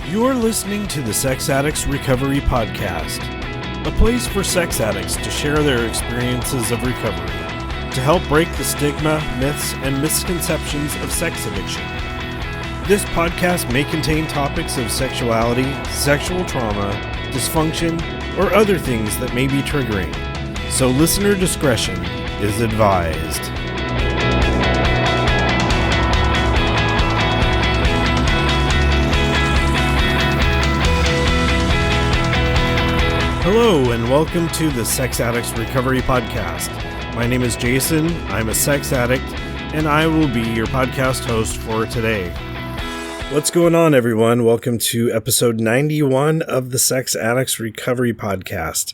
You're listening to the Sex Addicts Recovery Podcast, a place for sex addicts to share their experiences of recovery, to help break the stigma, myths, and misconceptions of sex addiction. This podcast may contain topics of sexuality, sexual trauma, dysfunction, or other things that may be triggering, so listener discretion is advised. Hello, and welcome to the Sex Addicts Recovery Podcast. My name is Jason, I'm a sex addict, and I will be your podcast host for today. What's going on, everyone? Welcome to episode 91 of the Sex Addicts Recovery Podcast.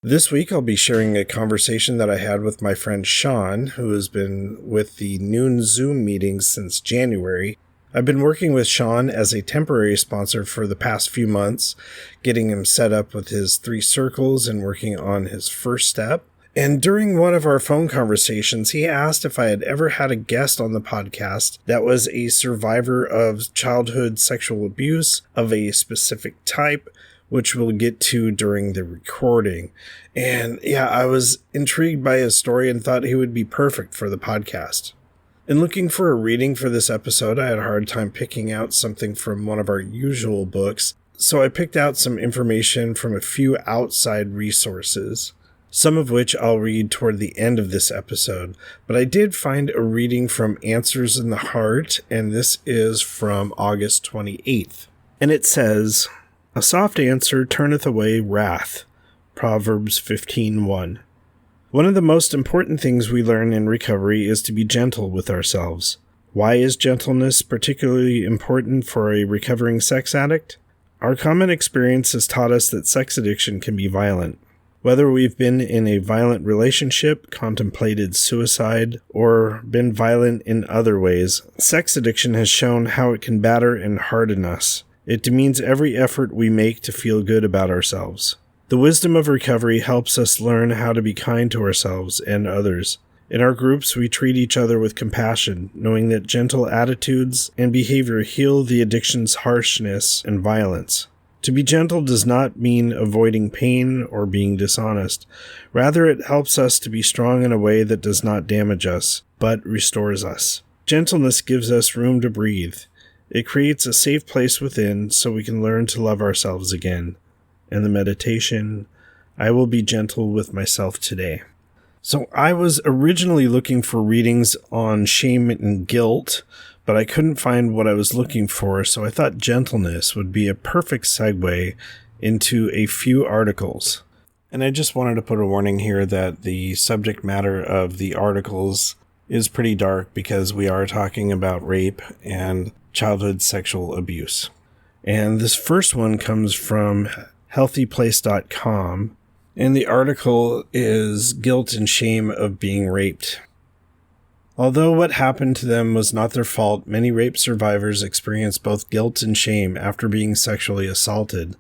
This week, I'll be sharing a conversation that I had with my friend Sean, who has been with the noon Zoom meetings since January. I've been working with Sean as a temporary sponsor for the past few months, getting him set up with his 3 circles and working on his first step. And during one of our phone conversations, he asked if I had ever had a guest on the podcast that was a survivor of childhood sexual abuse of a specific type, which we'll get to during the recording. And yeah, I was intrigued by his story and thought he would be perfect for the podcast. In looking for a reading for this episode, I had a hard time picking out something from one of our usual books, so I picked out some information from a few outside resources, some of which I'll read toward the end of this episode. But I did find a reading from Answers in the Heart, and this is from August 28th. And it says, "A soft answer turneth away wrath." Proverbs 15:1. One of the most important things we learn in recovery is to be gentle with ourselves. Why is gentleness particularly important for a recovering sex addict? Our common experience has taught us that sex addiction can be violent. Whether we've been in a violent relationship, contemplated suicide, or been violent in other ways, sex addiction has shown how it can batter and harden us. It demeans every effort we make to feel good about ourselves. The wisdom of recovery helps us learn how to be kind to ourselves and others. In our groups, we treat each other with compassion, knowing that gentle attitudes and behavior heal the addiction's harshness and violence. To be gentle does not mean avoiding pain or being dishonest. Rather, it helps us to be strong in a way that does not damage us, but restores us. Gentleness gives us room to breathe. It creates a safe place within so we can learn to love ourselves again. And the meditation, I will be gentle with myself today. So I was originally looking for readings on shame and guilt, but I couldn't find what I was looking for, so I thought gentleness would be a perfect segue into a few articles. And I just wanted to put a warning here that the subject matter of the articles is pretty dark because we are talking about rape and childhood sexual abuse. And this first one comes from healthyplace.com, and the article is Guilt and Shame of Being Raped. Although what happened to them was not their fault, many rape survivors experience both guilt and shame after being sexually assaulted.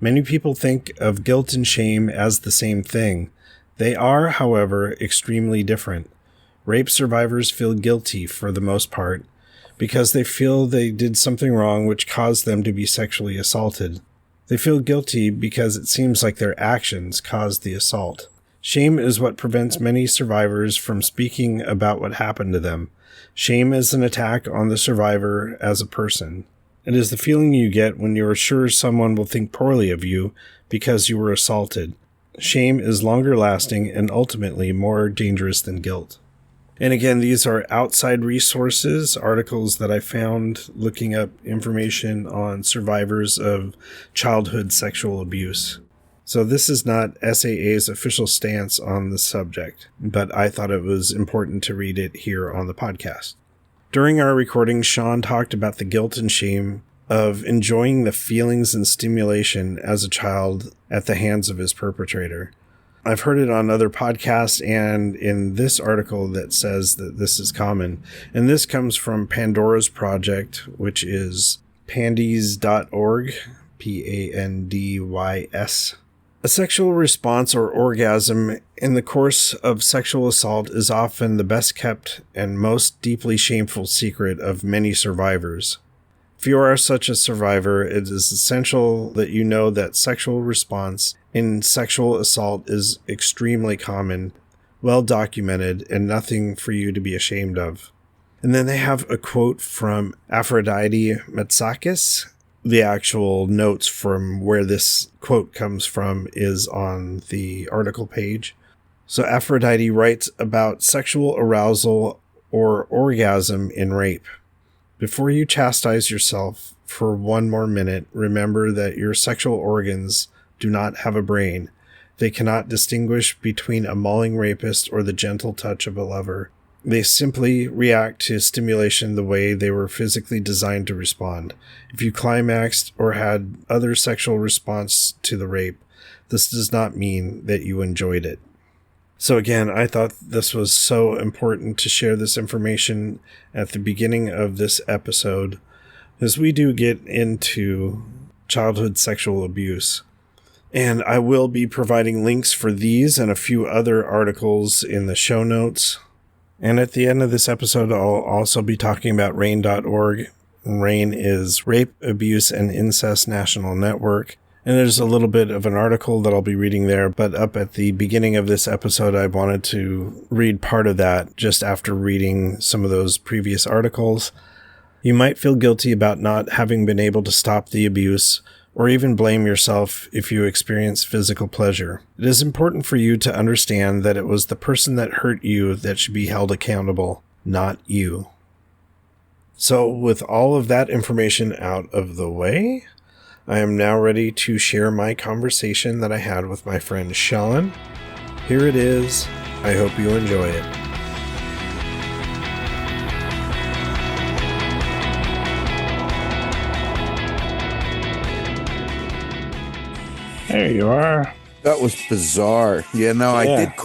Many people think of guilt and shame as the same thing. They are, however, extremely different. Rape survivors feel guilty for the most part because they feel they did something wrong which caused them to be sexually assaulted. They feel guilty because it seems like their actions caused the assault. Shame is what prevents many survivors from speaking about what happened to them. Shame is an attack on the survivor as a person. It is the feeling you get when you are sure someone will think poorly of you because you were assaulted. Shame is longer lasting and ultimately more dangerous than guilt. And again, these are outside resources, articles that I found looking up information on survivors of childhood sexual abuse. So this is not SAA's official stance on the subject, but I thought it was important to read it here on the podcast. During our recording, Sean talked about the guilt and shame of enjoying the feelings and stimulation as a child at the hands of his perpetrator. I've heard it on other podcasts and in this article that says that this is common. And this comes from Pandora's Project, which is pandys.org, Pandys. A sexual response or orgasm in the course of sexual assault is often the best kept and most deeply shameful secret of many survivors. If you are such a survivor, it is essential that you know that sexual response in sexual assault is extremely common, well documented, and nothing for you to be ashamed of. And then they have a quote from Aphrodite Matsakis. The actual notes from where this quote comes from is on the article page. So Aphrodite writes about sexual arousal or orgasm in rape. Before you chastise yourself for one more minute, remember that your sexual organs do not have a brain. They cannot distinguish between a mauling rapist or the gentle touch of a lover. They simply react to stimulation the way they were physically designed to respond. If you climaxed or had other sexual response to the rape, this does not mean that you enjoyed it. So again, I thought this was so important to share this information at the beginning of this episode, as we do get into childhood sexual abuse. And I will be providing links for these and a few other articles in the show notes. And at the end of this episode, I'll also be talking about RAINN.org. RAINN is Rape, Abuse, and Incest National Network. And there's a little bit of an article that I'll be reading there, but up at the beginning of this episode, I wanted to read part of that just after reading some of those previous articles. You might feel guilty about not having been able to stop the abuse, or even blame yourself if you experience physical pleasure. It is important for you to understand that it was the person that hurt you that should be held accountable, not you. So with all of that information out of the way, I am now ready to share my conversation that I had with my friend Sean. Here it is. I hope you enjoy it. There you are. That was bizarre. Yeah.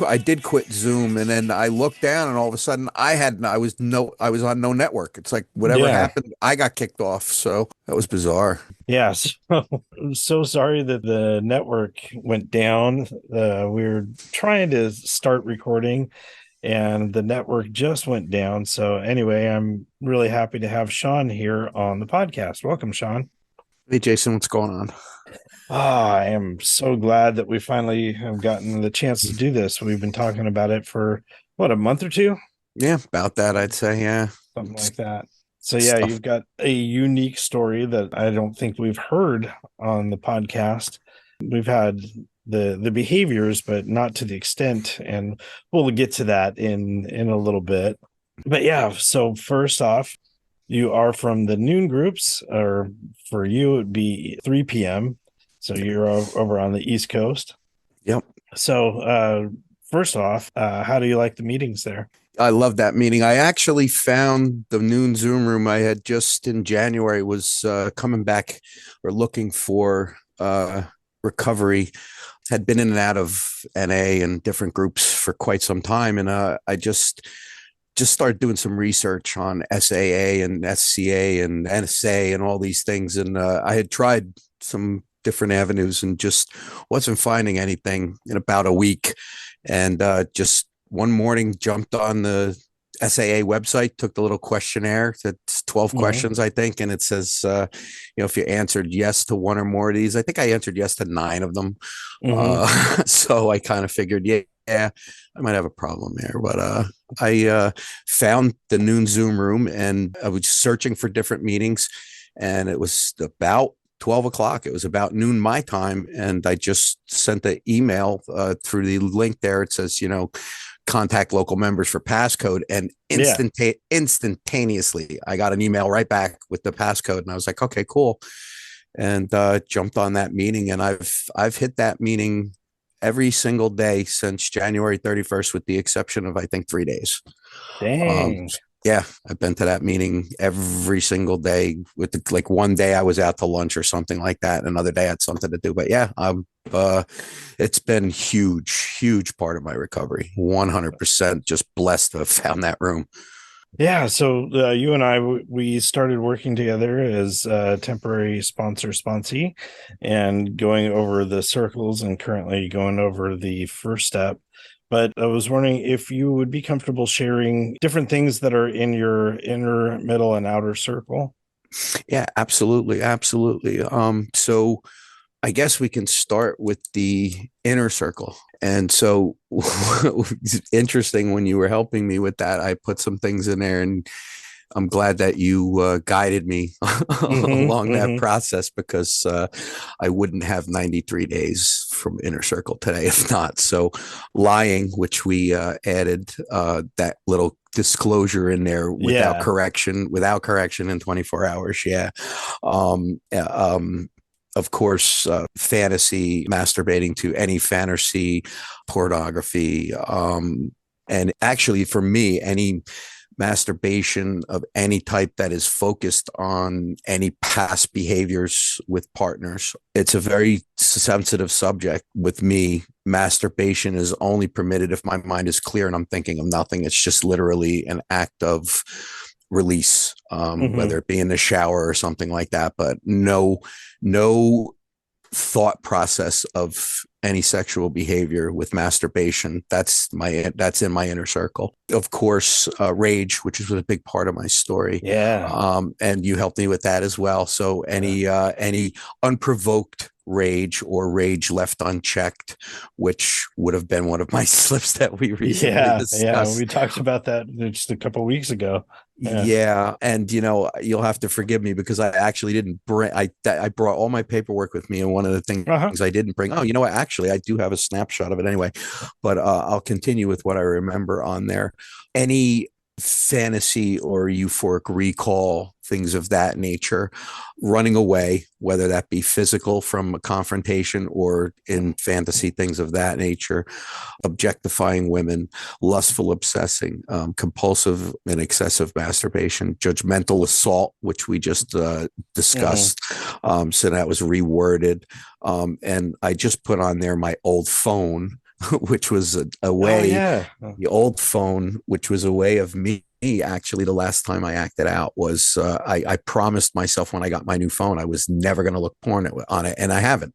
I did quit Zoom, and then I looked down, and all of a sudden I was on no network. It's like whatever happened, I got kicked off. So that was bizarre. Yeah, so I'm so sorry that the network went down. We were trying to start recording, and the network just went down. So anyway, I'm really happy to have Sean here on the podcast. Welcome, Sean. Hey, Jason, what's going on? I am so glad that we finally have gotten the chance to do this. We've been talking about it for, a month or two? Yeah, about that, I'd say, yeah. Something like that. So, yeah, you've got a unique story that I don't think we've heard on the podcast. We've had the behaviors, but not to the extent, and we'll get to that in a little bit. But, yeah, so first off, you are from the noon groups, or for you, it would be 3 p.m., so you're over on the East Coast. Yep. So first off, how do you like the meetings there? I love that meeting. I actually found the noon Zoom room. I had just in January was coming back or looking for recovery. Had been in and out of NA and different groups for quite some time. And I just started doing some research on SAA and SCA and NSA and all these things. And I had tried some different avenues and just wasn't finding anything in about a week. And just one morning jumped on the SAA website, took the little questionnaire. That's 12 questions, I think. And it says, if you answered yes to one or more of these, I think I answered yes to 9 of them. So I kind of figured, yeah, I might have a problem there. But I found the noon Zoom room, and I was searching for different meetings, and it was about 12 o'clock. It was about noon my time. And I just sent the email through the link there. It says, contact local members for passcode. And instantaneously, I got an email right back with the passcode. And I was like, okay, cool. And jumped on that meeting. And I've hit that meeting every single day since January 31st, with the exception of, I think, 3 days. Dang. Yeah, I've been to that meeting every single day. With like one day I was out to lunch or something like that. Another day I had something to do. But yeah, it's been huge part of my recovery. 100% just blessed to have found that room. Yeah, so you and I, we started working together as temporary sponsee, and going over the circles, and currently going over the first step. But I was wondering if you would be comfortable sharing different things that are in your inner, middle, and outer circle. Yeah, absolutely, absolutely. So I guess we can start with the inner circle. And so interesting when you were helping me with that, I put some things in there, and I'm glad that you guided me along that Mm-hmm. process, because I wouldn't have 93 days from inner circle today if not. So lying, which we added that little disclosure in there Yeah. without correction in 24 hours. Yeah. Yeah, of course, fantasy, masturbating to any fantasy, pornography, and actually for me, any masturbation of any type that is focused on any past behaviors with partners. It's a very sensitive subject with me. Masturbation is only permitted if my mind is clear and I'm thinking of nothing. It's just literally an act of release, Mm-hmm. whether it be in the shower or something like that, but no thought process of any sexual behavior with masturbation. That's in my inner circle. Of course, rage, which is a big part of my story, Yeah. and you helped me with that as well. So Yeah. any unprovoked rage or rage left unchecked, which would have been one of my slips that we recently Yeah. Yeah. discussed. We talked about that just a couple weeks ago. Yeah. Yeah, and you'll have to forgive me because I actually didn't bring. I brought all my paperwork with me, and one of the things Uh-huh. I didn't bring. Oh, you know what? Actually, I do have a snapshot of it anyway, but I'll continue with what I remember on there. Any fantasy or euphoric recall, things of that nature, running away, whether that be physical from a confrontation or in fantasy, things of that nature, objectifying women, lustful obsessing, compulsive and excessive masturbation, judgmental assault, which we just Mm-hmm. discussed. So that was reworded. And I just put on there my old phone, which was a Oh way, yeah. the old phone, which was a way of me. Actually, the last time I acted out was I promised myself when I got my new phone I was never going to look porn on it, and I haven't.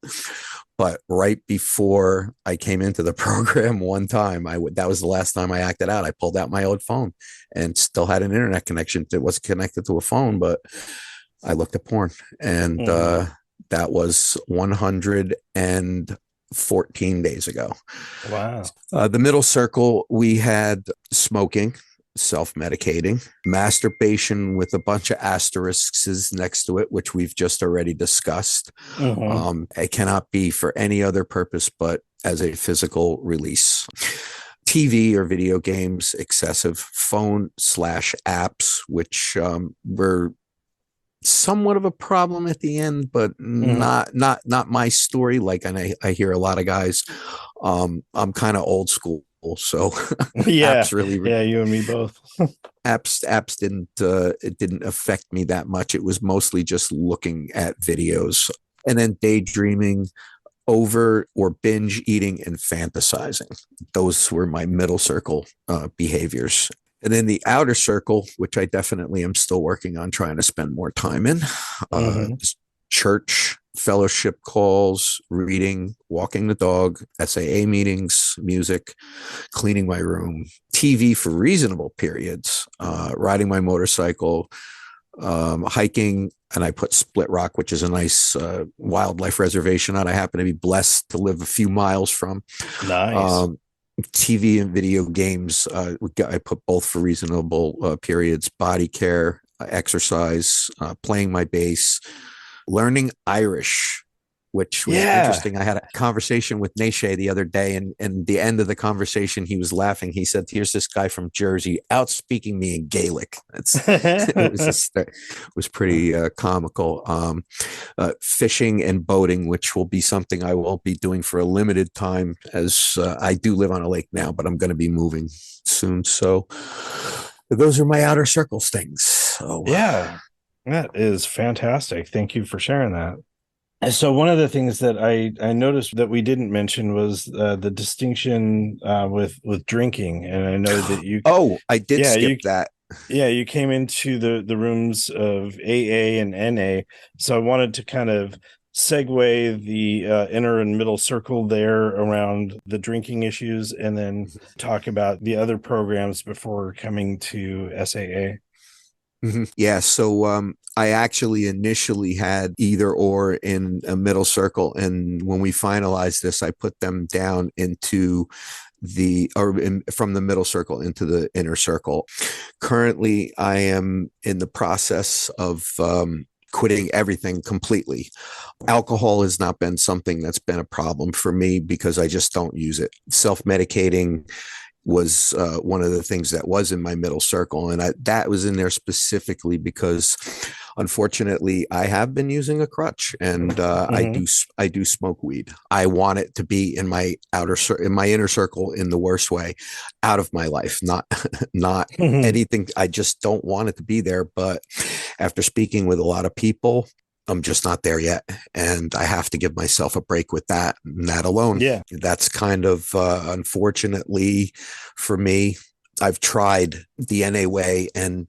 But right before I came into the program one time, that was the last time I acted out. I pulled out my old phone and still had an internet connection that was connected to a phone, but I looked at porn, and Mm-hmm. that was 114 days ago. Wow. The middle circle, we had smoking, self-medicating, masturbation with a bunch of asterisks next to it, which we've just already discussed. Mm-hmm. It cannot be for any other purpose but as a physical release. TV or video games, excessive phone slash apps, which were somewhat of a problem at the end, but Mm-hmm. not my story. Like, and I hear a lot of guys. I'm kind of old school, so Yeah. apps really Yeah. You and me both. apps didn't it didn't affect me that much. It was mostly just looking at videos, and then daydreaming, over or binge eating, and fantasizing. Those were my middle circle behaviors. And then the outer circle, which I definitely am still working on trying to spend more time in, Mm-hmm. church, fellowship calls, reading, walking the dog, SAA meetings, music, cleaning my room, TV for reasonable periods, riding my motorcycle, hiking, and I put Split Rock, which is a nice wildlife reservation that I happen to be blessed to live a few miles from. Nice. Um, TV and video games, I put both for reasonable periods, body care, exercise, playing my bass, learning Irish, which was Yeah. interesting. I had a conversation with Neshe the other day, and the end of the conversation, he was laughing. He said, "Here's this guy from Jersey out speaking me in Gaelic." It was pretty comical. Fishing and boating, which will be something I will be doing for a limited time, as I do live on a lake now, but I'm going to be moving soon. So those are my outer circles things. So Yeah. That is fantastic. Thank you for sharing that. So one of the things that I noticed that we didn't mention was the distinction with drinking, and I know that you oh, I did yeah skip you that. yeah you came into the rooms of AA and NA, so I wanted to kind of segue the inner and middle circle there around the drinking issues, and then talk about the other programs before coming to SAA. Yeah. So I actually initially had either or in a middle circle. And when we finalized this, I put them down into from the middle circle into the inner circle. Currently, I am in the process of quitting everything completely. Alcohol has not been something that's been a problem for me because I just don't use it. Self medicating was one of the things that was in my middle circle, and that was in there specifically because, unfortunately, I have been using a crutch, and Mm-hmm. I do smoke weed. I want it to be in my in my inner circle in the worst way, out of my life, not not anything. I just don't want it to be there. But after speaking with a lot of people, I'm just not there yet. And I have to give myself a break with that and that alone. Yeah. That's kind of unfortunately for me. I've tried the NA way, and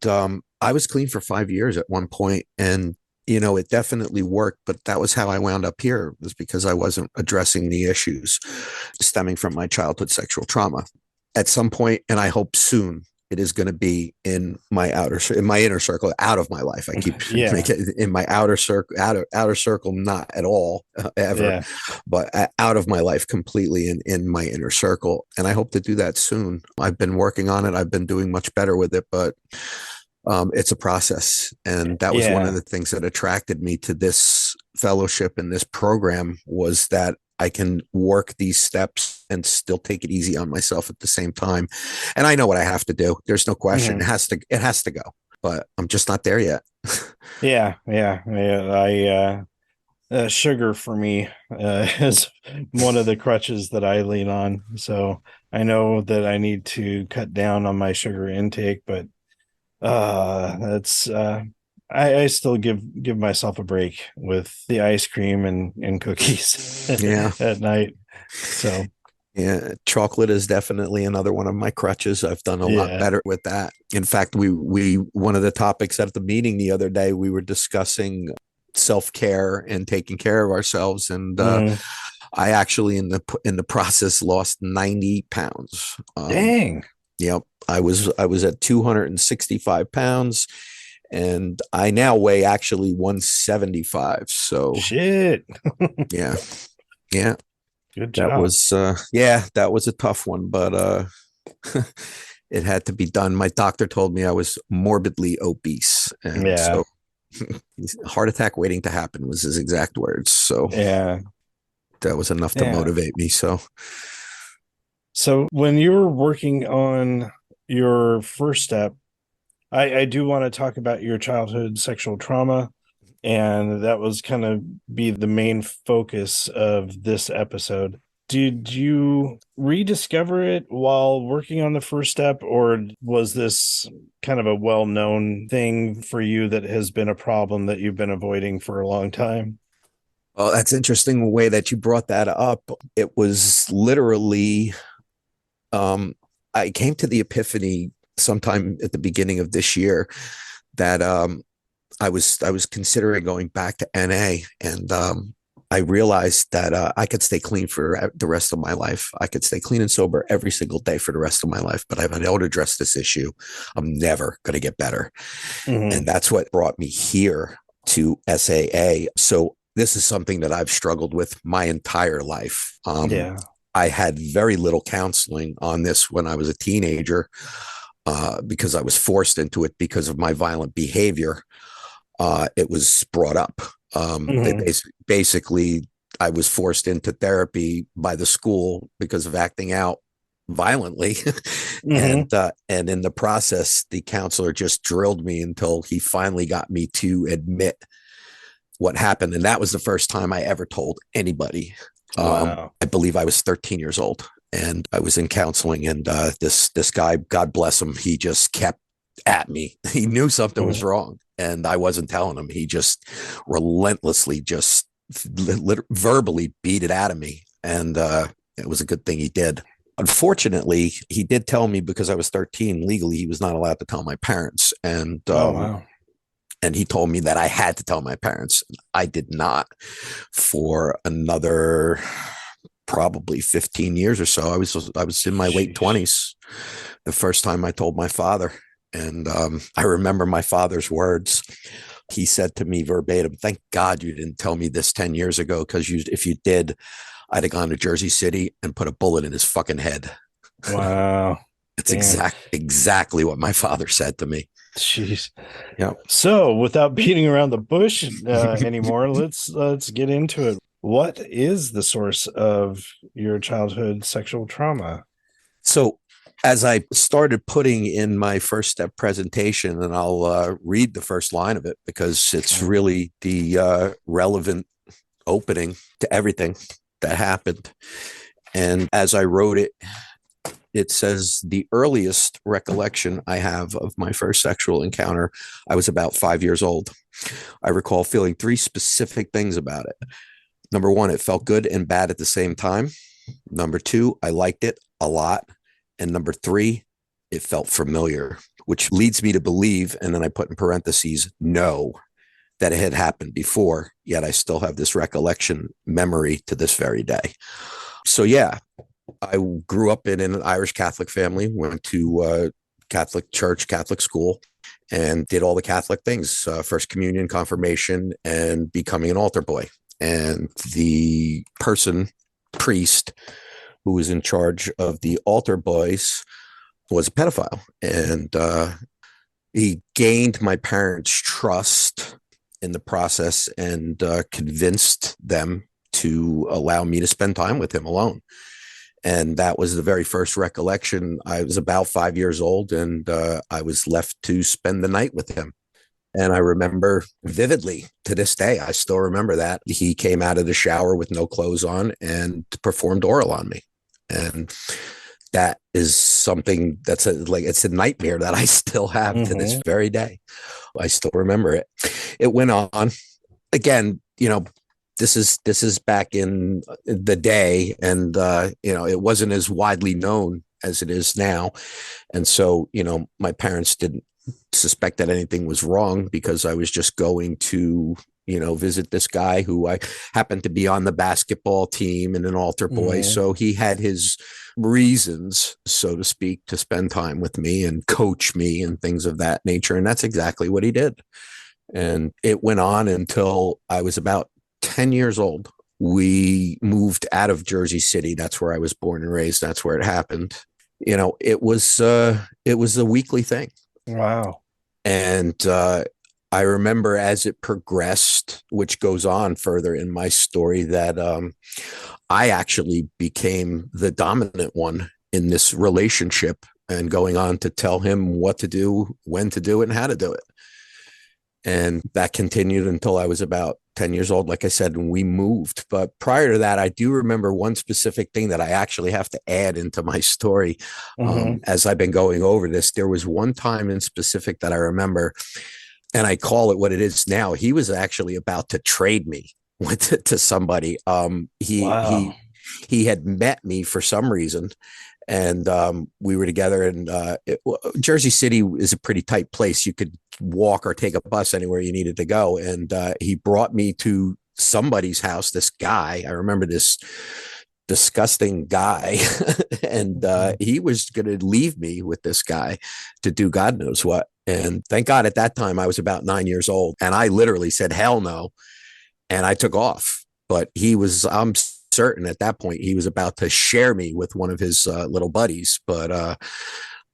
I was clean for 5 years at one point, and it definitely worked. But that was how I wound up here, was because I wasn't addressing the issues stemming from my childhood sexual trauma. At some point, and I hope soon, it is going to be in my inner circle, out of my life. I keep Yeah. making it in my outer circle, not at all ever, Yeah. but out of my life completely, in my inner circle. And I hope to do that soon. I've been working on it. I've been doing much better with it, but it's a process. And that was one of Yeah. the things that attracted me to this fellowship and this program, was that I can work these steps and still take it easy on myself at the same time. And I know what I have to do. There's no question. Mm-hmm. It has to go, but I'm just not there yet. Yeah. Yeah. Yeah. Sugar for me is one of the crutches that I lean on. So I know that I need to cut down on my sugar intake, but that's I still give myself a break with the ice cream and cookies Yeah. at night. So Yeah, chocolate is definitely another one of my crutches. I've done a lot yeah. better with that. In fact, we one of the topics at the meeting the other day, we were discussing self-care and taking care of ourselves, and Mm. I actually in the process lost 90 pounds. Dang. Yep, I was at 265 pounds, and I now weigh actually 175. So Shit. yeah, yeah, Good job. that was a tough one, but it had to be done. My doctor told me I was morbidly obese, and Yeah. so heart attack waiting to happen was his exact words. So Yeah. that was enough to Yeah. motivate me. So So when you were working on your first step, I do want to talk about your childhood sexual trauma, and that was kind of be the main focus of this episode. Did you rediscover it while working on the first step, or was this kind of a well-known thing for you that has been a problem that you've been avoiding for a long time? well, that's interesting the way that you brought that up. It was literally um, I came to the epiphany sometime at the beginning of this year that I was considering going back to NA, and I realized that I could stay clean for the rest of my life. I could stay clean and sober every single day for the rest of my life. But if I don't address this issue, I'm never going to get better. And Mm-hmm. that's what brought me here to SAA. So this is something that I've struggled with my entire life. Yeah. I had very little counseling on this when I was a teenager, because I was forced into it because of my violent behavior. It was brought up. They Mm-hmm. basically, I was forced into therapy by the school because of acting out violently, Mm-hmm. and in the process, the counselor just drilled me until he finally got me to admit what happened, and that was the first time I ever told anybody. Wow. I believe I was 13 years old, and I was in counseling, and this guy, God bless him, he just kept at me. He knew something was Mm-hmm. wrong, and I wasn't telling him. He just relentlessly, just verbally beat it out of me, and it was a good thing he did. Unfortunately, he did tell me, because I was 13. Legally, he was not allowed to tell my parents, Oh wow. and he told me that I had to tell my parents. I did not for another probably 15 years or so. I was in my late Sheesh. 20s the first time I told my father, And I remember my father's words. He said to me verbatim, "Thank God you didn't tell me this 10 years ago, because if you did, I'd have gone to Jersey City and put a bullet in his fucking head." Wow. It's Damn. exactly what my father said to me. Jeez. Yeah. So, without beating around the bush anymore, let's get into it. What is the source of your childhood sexual trauma? So as I started putting in my first step presentation, and I'll read the first line of it because it's really the relevant opening to everything that happened. And as I wrote it, it says, "The earliest recollection I have of my first sexual encounter, I was about 5 years old. I recall feeling three specific things about it. Number one, it felt good and bad at the same time. Number two, I liked it a lot. And number three, it felt familiar," which leads me to believe, and then I put in parentheses, "no," that it had happened before, yet I still have this recollection memory to this very day. So yeah, I grew up in an Irish Catholic family, went to Catholic church, Catholic school, and did all the Catholic things, first communion, confirmation, and becoming an altar boy. And the priest who was in charge of the altar boys was a pedophile. And he gained my parents' trust in the process and convinced them to allow me to spend time with him alone. And that was the very first recollection. I was about 5 years old, and I was left to spend the night with him. And I remember vividly to this day, I still remember that he came out of the shower with no clothes on and performed oral on me. And that is something that's it's a nightmare that I still have to this very day. I still remember it. It went on again, this is back in the day, and it wasn't as widely known as it is now. And so, my parents didn't suspect that anything was wrong because I was just going to, visit this guy who I happened to be on the basketball team and an altar boy. So he had his reasons, so to speak, to spend time with me and coach me and things of that nature. And that's exactly what he did. And it went on until I was about 10 years old. We moved out of Jersey City. That's where I was born and raised. That's where it happened. It was a weekly thing. Wow. And I remember as it progressed, which goes on further in my story, that I actually became the dominant one in this relationship and going on to tell him what to do, when to do it, and how to do it. And that continued until I was about 10 years old, like I said, and we moved. But prior to that, I do remember one specific thing that I actually have to add into my story. As I've been going over this, there was one time in specific that I remember, and I call it what it is now. He was actually about to trade me to somebody. He had met me for some reason, and we were together. And Jersey City is a pretty tight place. You could walk or take a bus anywhere you needed to go. And he brought me to somebody's house. This guy, I remember this disgusting guy, and he was going to leave me with this guy to do God knows what. And thank God at that time I was about 9 years old, and I literally said, "Hell no." And I took off. But I'm certain at that point he was about to share me with one of his little buddies. But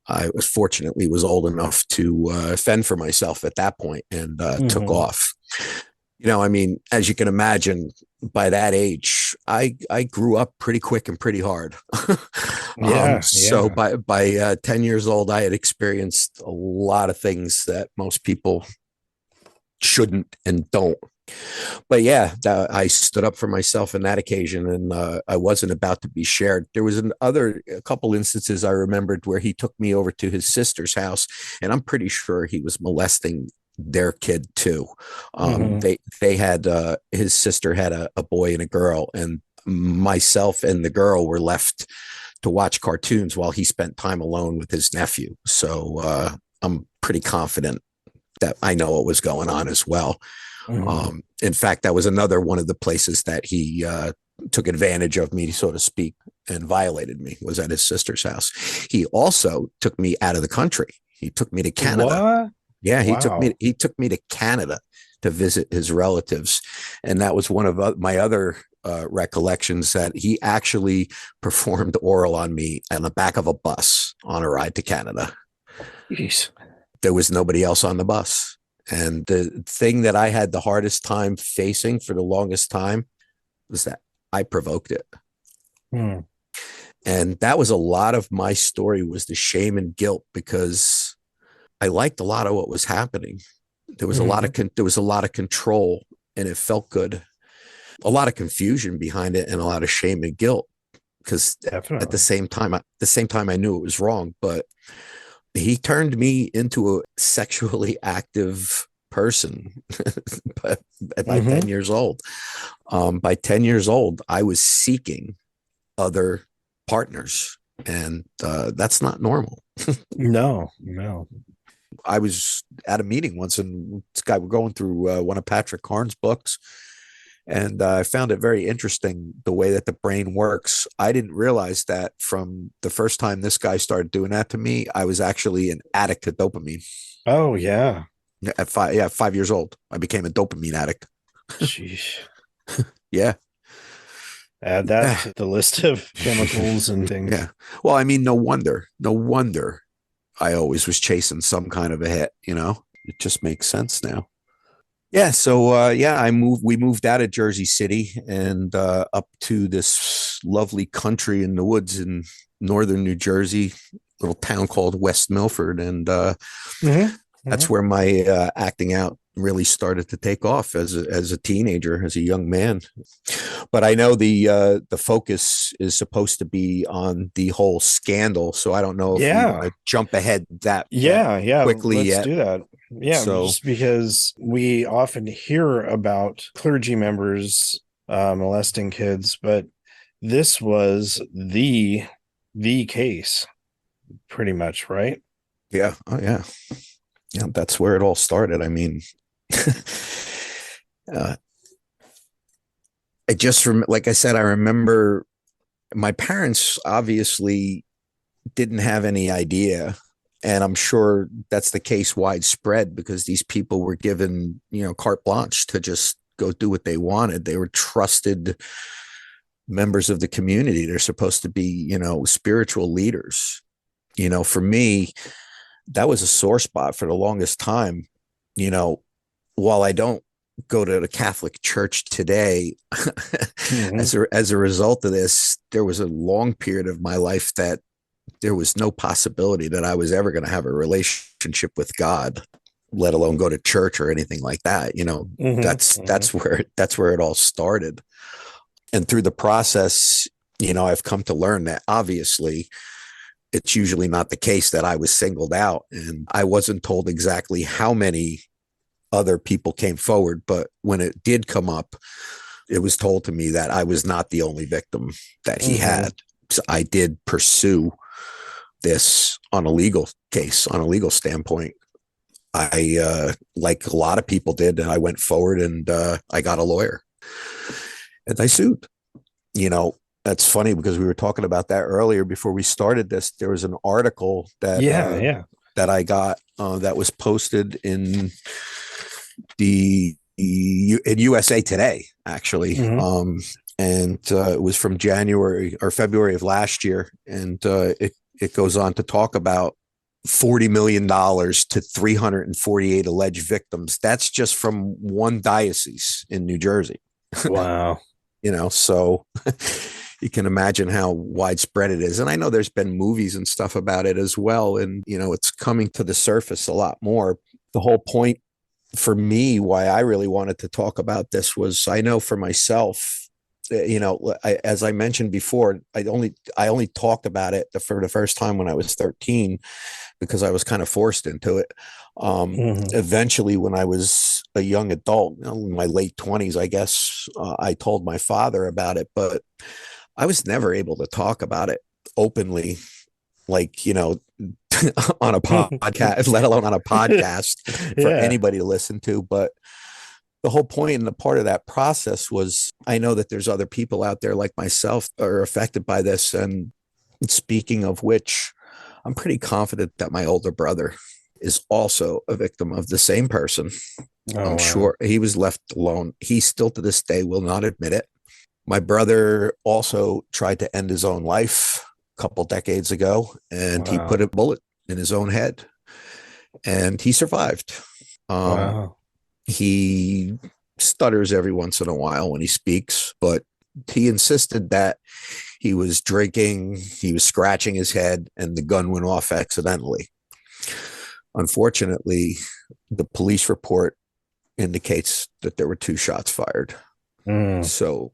I fortunately was old enough to fend for myself at that point and took off. As you can imagine, by that age, I grew up pretty quick and pretty hard. So by 10 years old, I had experienced a lot of things that most people shouldn't and don't. But yeah, I stood up for myself in that occasion, and I wasn't about to be shared. There was a couple instances I remembered where he took me over to his sister's house, and I'm pretty sure he was molesting their kid too. They had his sister had a boy and a girl, and myself and the girl were left to watch cartoons while he spent time alone with his nephew. So I'm pretty confident that I know what was going on as well. In fact, that was another one of the places that he took advantage of me, so to speak, and violated me, was at his sister's house. He also took me out of the country. He took me to Canada. What? Yeah, Wow. he took me to Canada to visit his relatives, and that was one of my other recollections, that he actually performed oral on me on the back of a bus on a ride to Canada. Jeez. There was nobody else on the bus, and the thing that I had the hardest time facing for the longest time was that I provoked it. Hmm. And that was a lot of my story, was the shame and guilt, because I liked a lot of what was happening. There was a lot of Mhm. there was a lot of control, and it felt good. A lot of confusion behind it, and a lot of shame and guilt, because at Definitely. the same time I knew it was wrong. But he turned me into a sexually active person by, by Hmm. 10 years old. By 10 years old, I was seeking other partners, and that's not normal. No, no. I was at a meeting once, and this guy, we're going through one of Patrick Carnes' books, and I found it very interesting the way that the brain works. I didn't realize that from the first time this guy started doing that to me, I was actually an addict to dopamine. Oh, yeah. At 5 years old, I became a dopamine addict. Sheesh. Yeah, Add that yeah, to the list of chemicals and things. yeah. Well, I mean, no wonder I always was chasing some kind of a hit. It just makes sense now. Yeah, so yeah, we moved out of Jersey City and up to this lovely country in the woods in northern New Jersey, little town called West Milford, and Hmm. that's Hmm. where my acting out really started to take off as a teenager, as a young man. But I know the focus is supposed to be on the whole scandal, so I don't know if we want Yeah. to jump ahead that Yeah. Yeah. quickly Let's yet. do that. Yeah. So Just because we often hear about clergy members molesting kids, but this was the case, pretty much, right? yeah, oh yeah, yeah, that's where it all started. I mean, uh, like I said, I remember my parents obviously didn't have any idea. And I'm sure that's the case widespread, because these people were given, carte blanche to just go do what they wanted. They were trusted members of the community. They're supposed to be, spiritual leaders. For me, that was a sore spot for the longest time. You know, while I don't go to the Catholic Church today, Hmm. as a result of this, there was a long period of my life that there was no possibility that I was ever going to have a relationship with God, let alone go to church or anything like that. Hmm. Hmm. That's where it all started. And through the process, I've come to learn that obviously it's usually not the case that I was singled out, and I wasn't told exactly how many other people came forward, but when it did come up, it was told to me that I was not the only victim that he Hmm. had. So I did pursue this on a legal case, on a legal standpoint. I, like a lot of people did, and I went forward and I got a lawyer and I sued. You know, that's funny because we were talking about that earlier before we started this. There was an article Yeah. Yeah. that I got that was posted in in USA Today, actually. Hmm. And it was from January or February of last year, and it goes on to talk about $40 million to 348 alleged victims. That's just from one diocese in New Jersey. Wow. So you can imagine how widespread it is. And I know there's been movies and stuff about it as well, and it's coming to the surface a lot more. The whole point for me, why I really wanted to talk about this, was I know for myself, as I mentioned before, I only talked about it for the first time when I was 13, because I was kind of forced into it. Hmm. Eventually, when I was a young adult, in my late 20s, I guess, I told my father about it, but I was never able to talk about it openly, like, on a podcast, let alone on a podcast for Yeah. anybody to listen to. But the whole point and the part of that process was, I know that there's other people out there like myself that are affected by this. And speaking of which, I'm pretty confident that my older brother is also a victim of the same person. Oh, I'm wow. sure he was left alone. He still to this day will not admit it. My brother also tried to end his own life a couple decades ago, and he put Wow. a bullet in his own head, and he survived. Um, Wow. he stutters every once in a while when he speaks, but he insisted that he was drinking, he was scratching his head, and the gun went off accidentally. Unfortunately, the police report indicates that there were two shots fired. Mm. So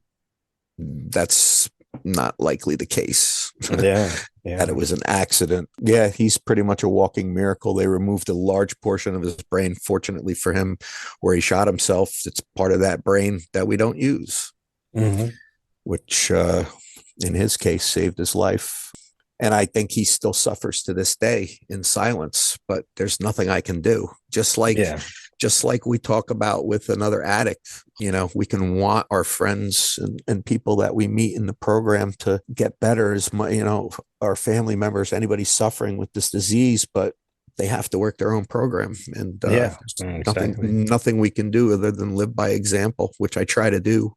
that's not likely the case. Yeah. That it Yeah. was an accident. Yeah, he's pretty much a walking miracle. They removed a large portion of his brain, fortunately for him, where he shot himself. It's part of that brain that we don't use, Hmm. which in his case saved his life. And I think he still suffers to this day in silence, but there's nothing I can do. Yeah. Just like we talk about with another addict, we can want our friends and people that we meet in the program to get better as my, our family members, anybody suffering with this disease, but they have to work their own program. And Yeah. there's Exactly. nothing we can do other than live by example, which I try to do.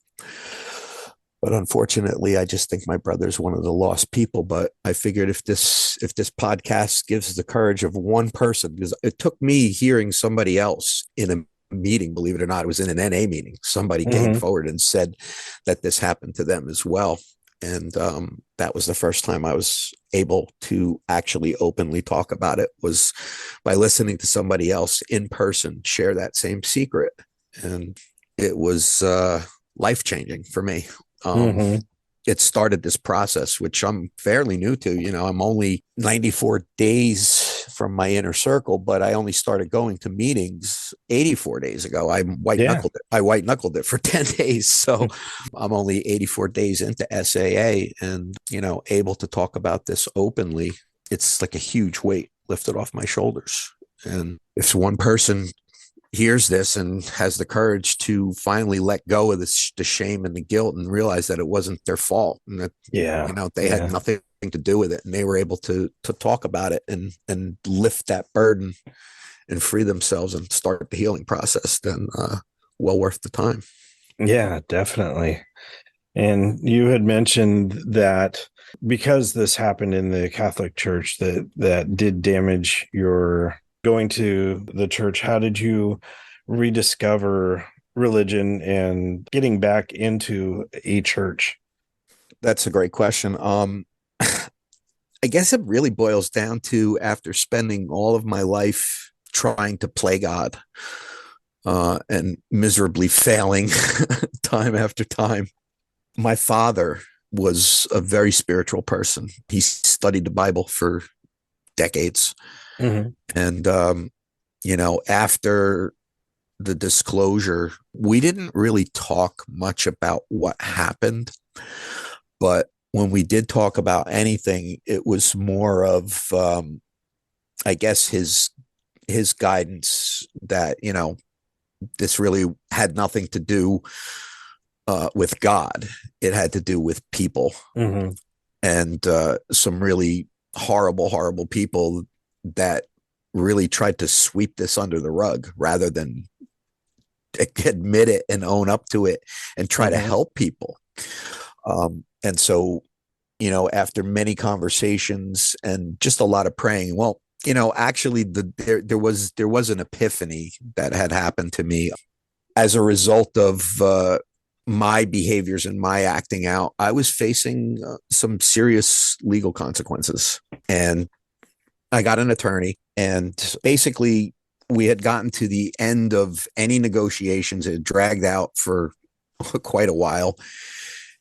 But unfortunately, I just think my brother's one of the lost people. But I figured if this podcast gives the courage of one person, because it took me hearing somebody else in a meeting, believe it or not, it was in an NA meeting. Somebody came Hmm. forward and said that this happened to them as well. And that was the first time I was able to actually openly talk about it, was by listening to somebody else in person share that same secret. And it was life changing for me. um, Hmm. it started this process, which I'm fairly new to. I'm only 94 days from my inner circle, but I only started going to meetings 84 days ago. Yeah. I white knuckled it for 10 days. So I'm only 84 days into SAA and, able to talk about this openly. It's like a huge weight lifted off my shoulders. And if one person hears this and has the courage to finally let go of the shame and the guilt and realize that it wasn't their fault, and that Yeah. they had Yeah. nothing to do with it, and they were able to talk about it and lift that burden and free themselves and start the healing process, then well worth the time. Yeah, definitely. And you had mentioned that because this happened in the Catholic Church, that did damage your going to the church. How did you rediscover religion and getting back into a church? That's a great question. I guess it really boils down to, after spending all of my life trying to play God and miserably failing time after time. My father was a very spiritual person. He studied the Bible for decades. Hmm. And, after the disclosure, we didn't really talk much about what happened. But when we did talk about anything, it was more of, I guess, his guidance that, this really had nothing to do with God. It had to do with people, Hmm. and some really horrible, horrible people that really tried to sweep this under the rug rather than admit it and own up to it and try to Hmm. help people. And so, after many conversations and just a lot of praying, well, actually, there was an epiphany that had happened to me as a result of my behaviors and my acting out. I was facing some serious legal consequences, and I got an attorney, and basically we had gotten to the end of any negotiations. It had dragged out for quite a while.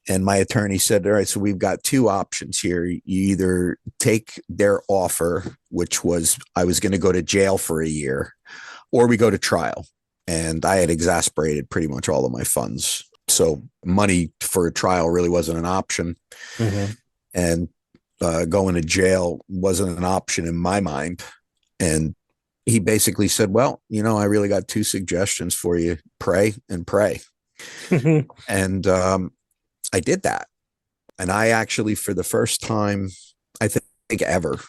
And my attorney said, all right, so we've got two options here. You either take their offer, which was I was going to go to jail for a year, or we go to trial. And I had exasperated pretty much all of my funds. So money for a trial really wasn't an option. Hmm. And going to jail wasn't an option in my mind. And he basically said, well, I really got two suggestions for you: pray and pray. And I did that. And I actually, for the first time, I think ever,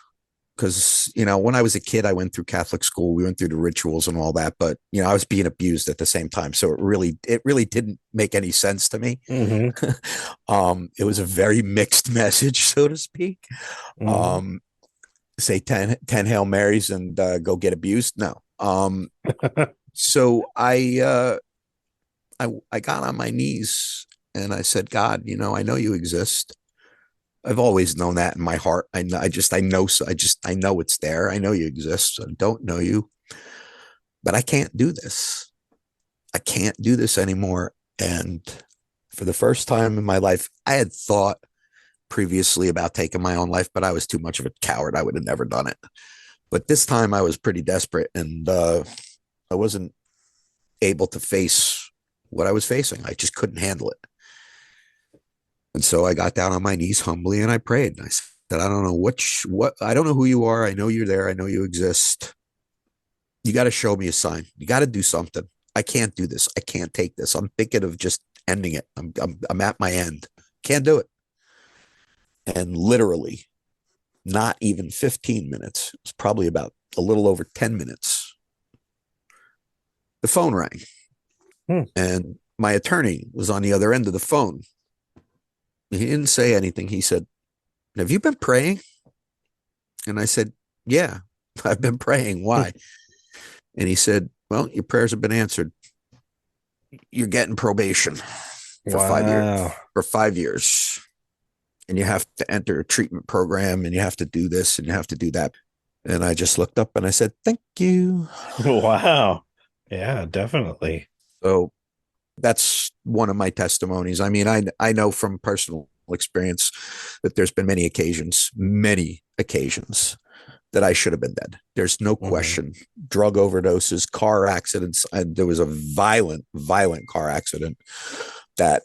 because, when I was a kid, I went through Catholic school. We went through the rituals and all that, but I was being abused at the same time. So it really didn't make any sense to me. Mm-hmm. It was a very mixed message, so to speak. Mm-hmm. Um, say 10 Hail Marys and go get abused. No. So I got on my knees and I said, God, I know you exist. I've always known that in my heart. I know it's there. I know you exist. I don't know you, but I can't do this. I can't do this anymore. And for the first time in my life, I had thought previously about taking my own life, but I was too much of a coward. I would have never done it. But this time I was pretty desperate, and I wasn't able to face what I was facing. I just couldn't handle it. And so I got down on my knees humbly and I prayed. And I said, I don't know what I don't know who you are. I know you're there. I know you exist. You got to show me a sign. You got to do something. I can't do this. I can't take this. I'm thinking of just ending it. I'm at my end. Can't do it. And literally, not even 15 minutes. It was probably about a little over 10 minutes. The phone rang. And my attorney was on the other end of the phone. He didn't say anything. He said, have you been praying? And I said, yeah, I've been praying. Why? And he said, well, your prayers have been answered. You're getting probation for 5 years. For 5 years. And you have to enter a treatment program, and you have to do this and you have to do that. And I just looked up and I said, thank you. Wow. Yeah, definitely. So that's one of my testimonies. I mean, I know from personal experience that there's been many occasions that I should have been dead. There's no question. Drug overdoses, car accidents. There was a violent car accident that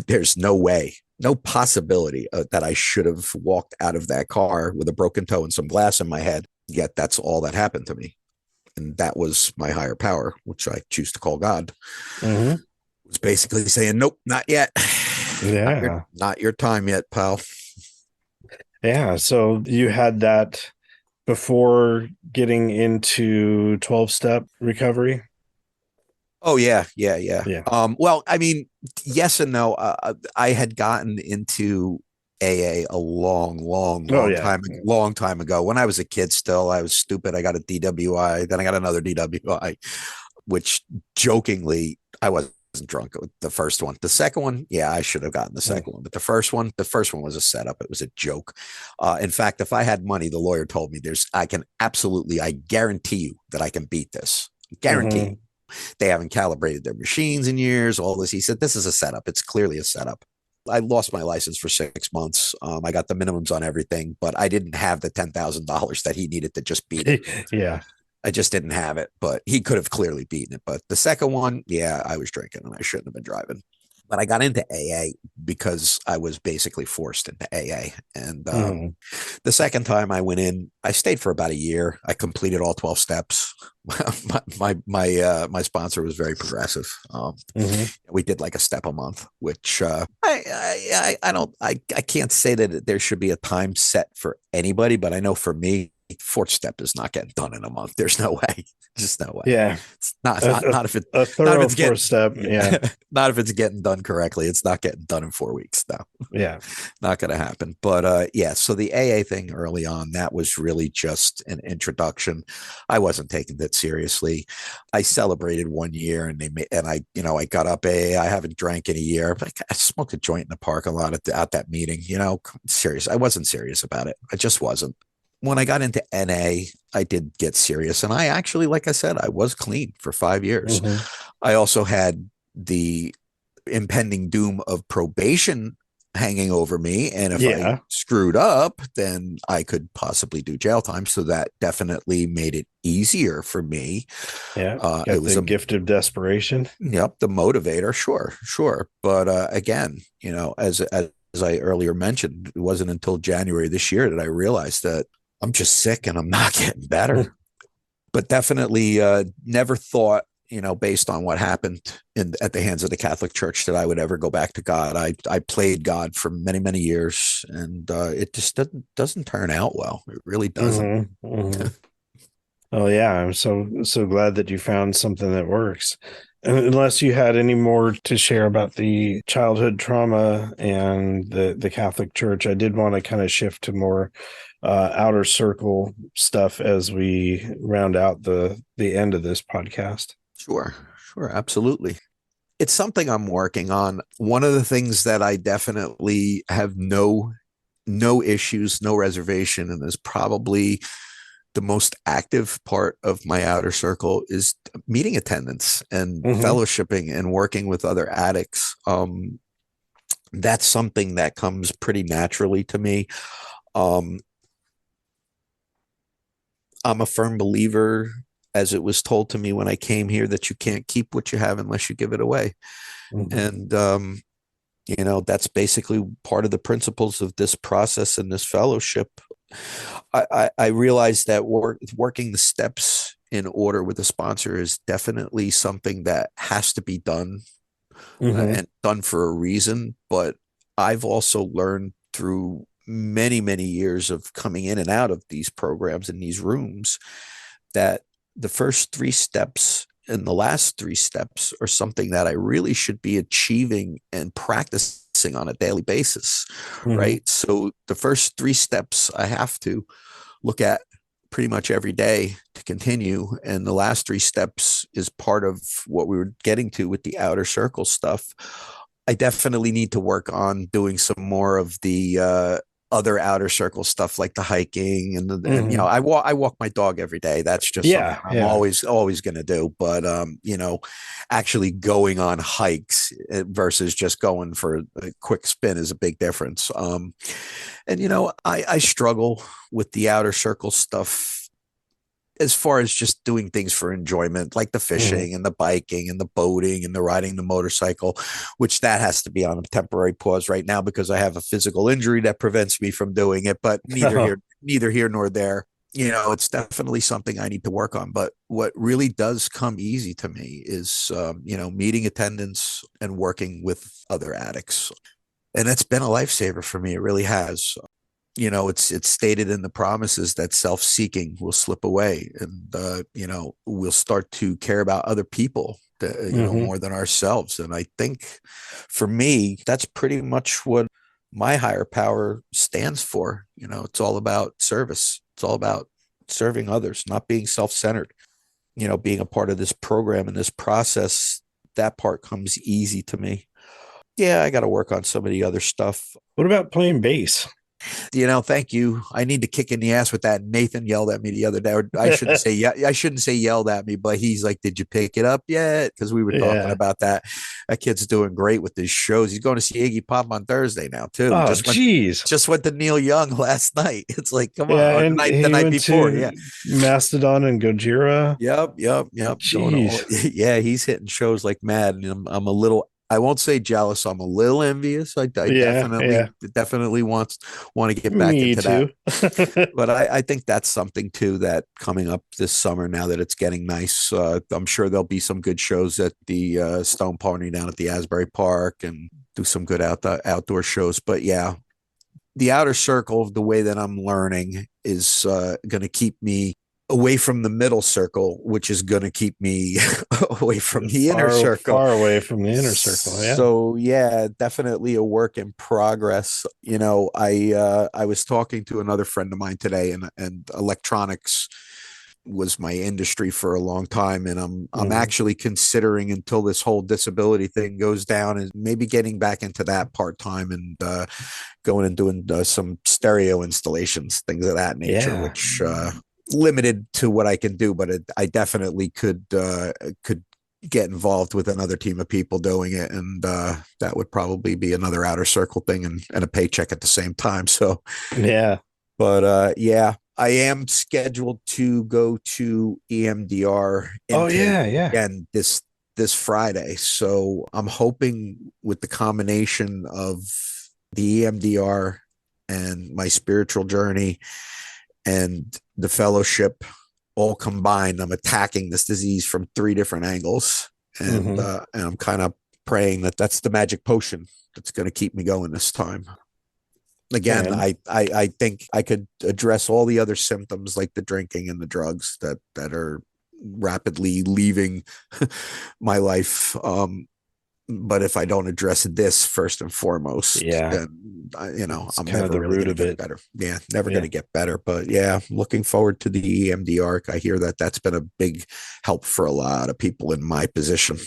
there's no way, no possibility that I should have walked out of that car with a broken toe and some glass in my head. Yet that's all that happened to me. And that was my higher power, which I choose to call God. Mm-hmm. Was basically saying, nope, not yet. Yeah. Not your time yet, pal. Yeah. So you had that before getting into 12-step recovery? Oh, yeah. Yeah. Well, I mean, yes and no. I had gotten into AA a long time ago. When I was a kid still, I was stupid. I got a DWI, then I got another DWI, which jokingly, I wasn't drunk with the first one. The second one, yeah, I should have gotten the second one. But the first one was a setup. It was a joke. In fact, if I had money, the lawyer told me I guarantee you that I can beat this. Guarantee you. They haven't calibrated their machines in years, all this. He said, this is a setup. It's clearly a setup. I lost my license for 6 months. I got the minimums on everything, but I didn't have the $10,000 that he needed to just beat it. Yeah. I just didn't have it, but he could have clearly beaten it. But the second one, yeah, I was drinking and I shouldn't have been driving. But I got into AA because I was basically forced into AA. And the second time I went in, I stayed for about a year. I completed all 12 steps. my sponsor was very progressive. We did like a step a month, which I can't say that there should be a time set for anybody, but I know for me, fourth step is not getting done in a month. There's no way. Just no way. Yeah. It's not if it's a thorough fourth step. Yeah. Not if it's getting done correctly. It's not getting done in 4 weeks. No. Yeah. Not going to happen. But yeah, so the AA thing early on, that was really just an introduction. I wasn't taking it seriously. I celebrated 1 year and I got up AA. I haven't drank in a year. I smoked a joint in the parking lot at that meeting, serious. I wasn't serious about it. I just wasn't. When I got into NA, I did get serious. And I actually, like I said, I was clean for 5 years. I also had the impending doom of probation hanging over me. And if I screwed up, then I could possibly do jail time. So that definitely made it easier for me. Yeah. It was a gift of desperation. Yep. The motivator. Sure. But again, as I earlier mentioned, it wasn't until January this year that I realized that I'm just sick and I'm not getting better. But definitely never thought based on what happened at the hands of the Catholic Church, that I would ever go back to God. I played God for many, many years, and it just doesn't turn out well. It really doesn't. Mm-hmm. Mm-hmm. Oh yeah, I'm so glad that you found something that works. Unless you had any more to share about the childhood trauma and the Catholic Church, I did want to kind of shift to more outer circle stuff as we round out the end of this podcast. Sure, sure, absolutely. It's something I'm working on. One of the things that I definitely have no issues, no reservation, and is probably the most active part of my outer circle is meeting attendance and Mm-hmm. fellowshipping and working with other addicts. That's something that comes pretty naturally to me. Um, I'm a firm believer, as it was told to me when I came here, that you can't keep what you have unless you give it away. Mm-hmm. And that's basically part of the principles of this process and this fellowship. I realized that working the steps in order with a sponsor is definitely something that has to be done, Mm-hmm. and done for a reason. But I've also learned through many, many years of coming in and out of these programs in these rooms that the first three steps and the last three steps are something that I really should be achieving and practicing on a daily basis, Mm-hmm. right? So the first three steps I have to look at pretty much every day to continue. And the last three steps is part of what we were getting to with the outer circle stuff. I definitely need to work on doing some more of the other outer circle stuff, like the hiking and Mm-hmm. I walk my dog every day. That's just something Yeah, I'm yeah. always going to do. But actually going on hikes versus just going for a quick spin is a big difference. And I struggle with the outer circle stuff as far as just doing things for enjoyment, like the Mm-hmm. fishing and the biking and the boating and the riding the motorcycle, which that has to be on a temporary pause right now because I have a physical injury that prevents me from doing it. But neither here nor there. It's definitely something I need to work on. But what really does come easy to me is, meeting attendance and working with other addicts. And it's been a lifesaver for me. It really has. It's stated in the promises that self-seeking will slip away, and we'll start to care about other people, Mm-hmm. more than ourselves. And I think for me, that's pretty much what my higher power stands for. It's all about service. It's all about serving others, not being self-centered. Being a part of this program and this process, that part comes easy to me. Yeah, I got to work on some of the other stuff. What about playing bass? Thank you. I need to kick in the ass with that. Nathan yelled at me the other day. Or I shouldn't say yelled at me, but he's like, "Did you pick it up yet?" Because we were talking Yeah. about that. That kid's doing great with his shows. He's going to see Iggy Pop on Thursday now too. Oh, geez. Just went to Neil Young last night. It's like, come on, Yeah, or and the he night went before. Yeah. to Mastodon and Gojira. Yep. Going all, Jeez. yeah, he's hitting shows like mad. And I'm a little, I won't say jealous. I'm a little envious. I Yeah, yeah. definitely want to get back Me into that. too. But I think that's something too that coming up this summer, now that it's getting nice, I'm sure there'll be some good shows at the Stone Pony down at the Asbury Park, and do some good outdoor shows. But yeah, the outer circle, the way that I'm learning, is going to keep me away from the middle circle, which is going to keep me away from the inner circle. Far away from the inner circle. Yeah. So yeah, definitely a work in progress. I was talking to another friend of mine today, and electronics was my industry for a long time, and I'm Mm-hmm. actually considering, until this whole disability thing goes down, and maybe getting back into that part time, and going and doing some stereo installations, things of that nature, Yeah. which limited to what I can do, but I definitely could get involved with another team of people doing it, and that would probably be another outer circle thing, and a paycheck at the same time. So, Yeah. but yeah, I am scheduled to go to EMDR Oh intake yeah, yeah. again this Friday. So I'm hoping, with the combination of the EMDR and my spiritual journey and the fellowship, all combined, I'm attacking this disease from 3 different angles. And Mm-hmm. and I'm kind of praying that that's the magic potion that's going to keep me going this time. Again, And I think I could address all the other symptoms like the drinking and the drugs that are rapidly leaving my life. But if I don't address this first and foremost, yeah, then it's I'm kind of never the really root going to of get it. better. Yeah, never going Yeah. to get better. But yeah, looking forward to the EMDR. I hear that that's been a big help for a lot of people in my position.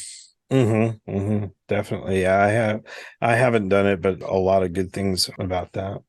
Mm-hmm. Mm-hmm. Definitely. Yeah, I haven't done it, but a lot of good things about that.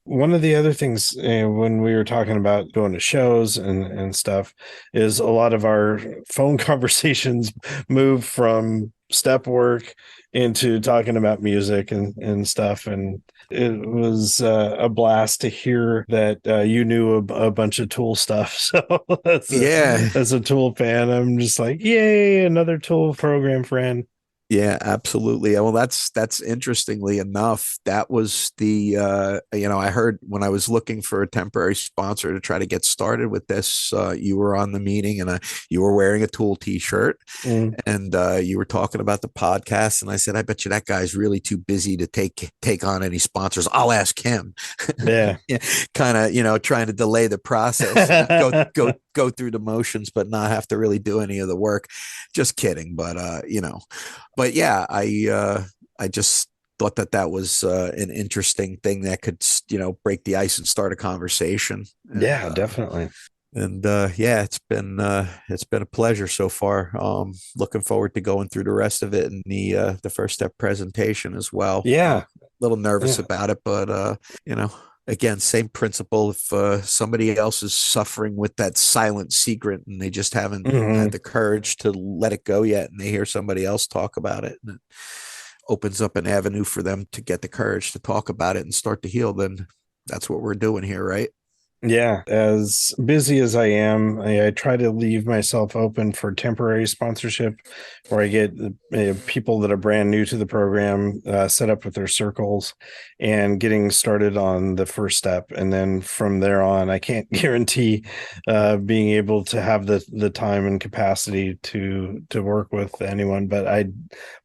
One of the other things when we were talking about going to shows and stuff is a lot of our phone conversations move from step work into talking about music and stuff. And it was a blast to hear that you knew a bunch of Tool stuff. So Yeah, as a Tool fan, I'm just like, yay, another Tool program friend. yeah, absolutely. Well, that's interestingly enough, that was the I heard when I was looking for a temporary sponsor to try to get started with this, you were on the meeting and you were wearing a Tool t-shirt Mm, and you were talking about the podcast and I said, I bet you that guy's really too busy to take on any sponsors. I'll ask him. yeah. Yeah, kind of, trying to delay the process, go through the motions, but not have to really do any of the work. Just kidding, but but yeah, I just thought that was an interesting thing that could break the ice and start a conversation. And Yeah, definitely. yeah, it's been a pleasure so far. Looking forward to going through the rest of it and the first step presentation as well. Yeah. A little nervous Yeah. about it, but you know, again, same principle. If somebody else is suffering with that silent secret and they just haven't Hmm. had the courage to let it go yet, and they hear somebody else talk about it, and it opens up an avenue for them to get the courage to talk about it and start to heal, then that's what we're doing here, right? Yeah, as busy as I am, I try to leave myself open for temporary sponsorship where I get people that are brand new to the program set up with their circles and getting started on the first step. And then from there on, I can't guarantee being able to have the time and capacity to work with anyone, but I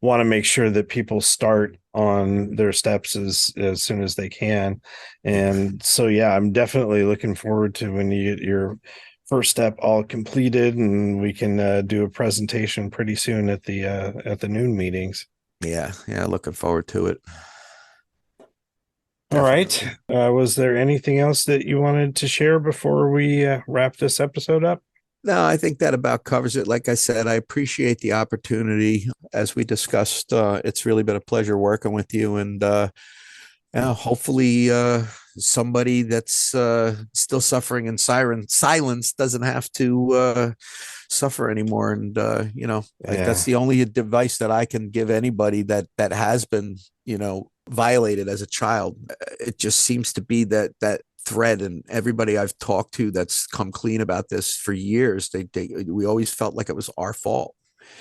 want to make sure that people start on their steps as soon as they can. And so, yeah, I'm definitely looking forward to when you get your first step all completed, and we can do a presentation pretty soon at the noon meetings. Yeah, yeah, looking forward to it. All right. Definitely. Was there anything else that you wanted to share before we wrap this episode up? No, I think that about covers it. Like I said, I appreciate the opportunity. As we discussed, it's really been a pleasure working with you. And yeah, hopefully, somebody that's still suffering in silence doesn't have to suffer anymore. And that's Yeah. the only advice that I can give anybody that has been violated as a child. It just seems to be that thread, and everybody I've talked to that's come clean about this for years, we always felt like it was our fault.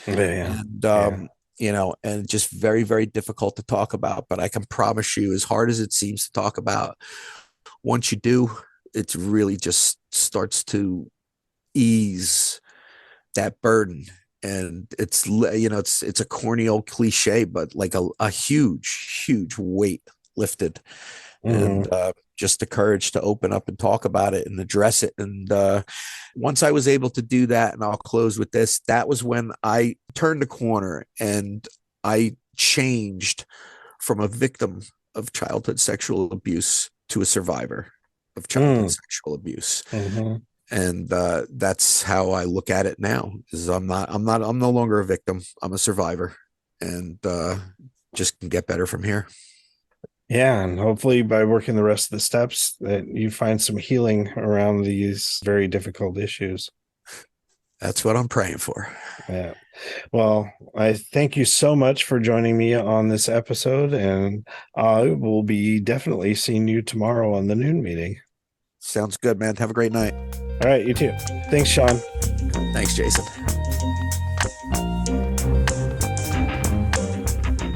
Yeah. And Yeah. and just very, very difficult to talk about. But I can promise you, as hard as it seems to talk about, once you do, it really just starts to ease that burden. And it's a corny old cliche, but like a huge, huge weight lifted. And Hmm. just the courage to open up and talk about it and address it. And once I was able to do that, and I'll close with this, that was when I turned the corner and I changed from a victim of childhood sexual abuse to a survivor of childhood Mm. sexual abuse. Hmm. And that's how I look at it now. Is I'm no longer a victim. I'm a survivor, and just can get better from here. Yeah, and hopefully by working the rest of the steps that you find some healing around these very difficult issues. That's what I'm praying for. Yeah. Well, I thank you so much for joining me on this episode, and I will be definitely seeing you tomorrow on the noon meeting. Sounds good, man. Have a great night. All right, you too. Thanks, Sean. Thanks, Jason.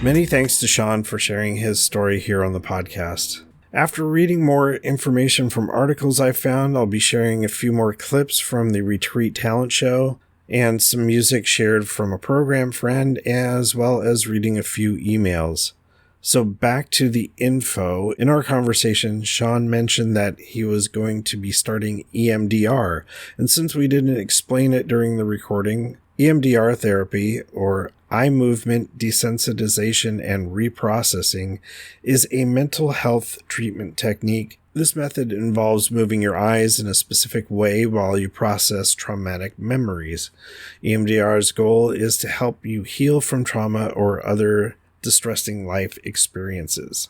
Many thanks to Sean for sharing his story here on the podcast. After reading more information from articles I found, I'll be sharing a few more clips from the Retreat Talent Show and some music shared from a program friend, as well as reading a few emails. So back to the info. In our conversation, Sean mentioned that he was going to be starting EMDR, and since we didn't explain it during the recording, EMDR therapy, or eye movement desensitization and reprocessing, is a mental health treatment technique. This method involves moving your eyes in a specific way while you process traumatic memories. EMDR's goal is to help you heal from trauma or other distressing life experiences.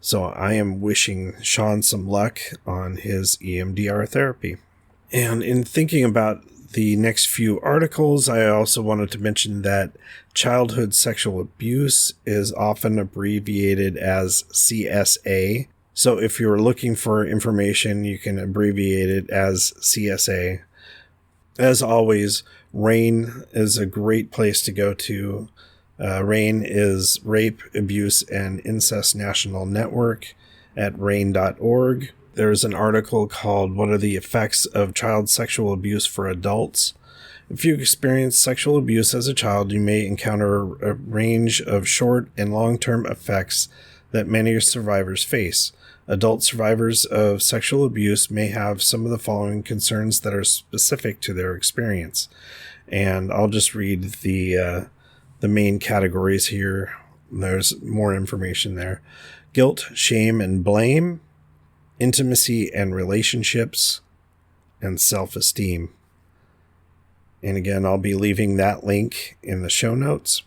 So I am wishing Sean some luck on his EMDR therapy. And in thinking about the next few articles, I also wanted to mention that childhood sexual abuse is often abbreviated as CSA. So if you're looking for information, you can abbreviate it as CSA. As always, RAIN is a great place to go to. RAIN is Rape, Abuse, and Incest National Network at rain.org. There's an article called What Are the Effects of Child Sexual Abuse for Adults? If you experience sexual abuse as a child, you may encounter a range of short and long-term effects that many survivors face. Adult survivors of sexual abuse may have some of the following concerns that are specific to their experience. And I'll just read the main categories here. There's more information there. Guilt, shame, and blame, intimacy and relationships, and self-esteem. And again, I'll be leaving that link in the show notes.